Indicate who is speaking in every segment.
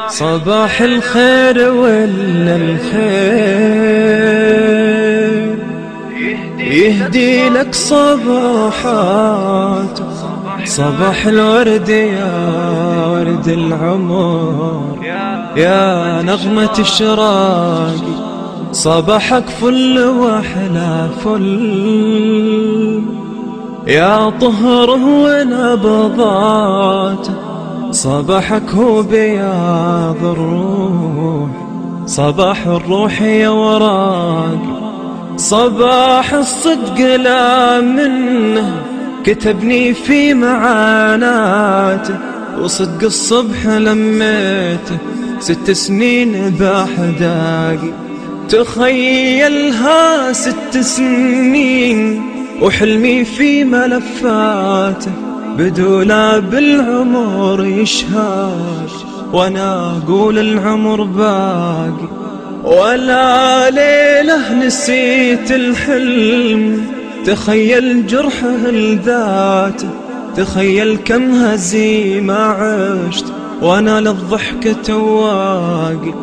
Speaker 1: صباح الخير ولا الخير يهدي لك صباحات صباح الورد يا ورد العمر يا نغمة الشراق صباحك فل وأحلى فل يا طهره ونبضاته صباحك هو بياض الروح صباح الروح يا وراقي صباح الصدق لا منه كتبني في معاناته وصدق الصبح لميته 6 سنين بأحداقي تخيلها 6 سنين وحلمي في ملفاته بدولاب العمر يشهد وانا اقول العمر باقي ولا ليلة نسيت الحلم تخيل جرحه لذاته تخيل كم هزيمة عشت وانا للضحكة واقي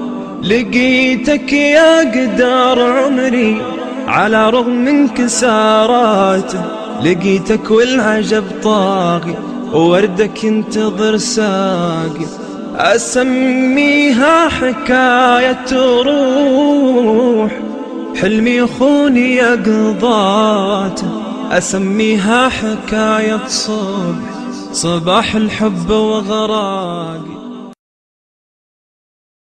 Speaker 1: لقيتك يا قدر عمري على رغم من كساراته لقيتك والعجب طاغي ووردك ينتظر ساقي أسميها حكاية روح حلمي يخوني يقضاته أسميها حكاية صبح صباح الحب وغراقي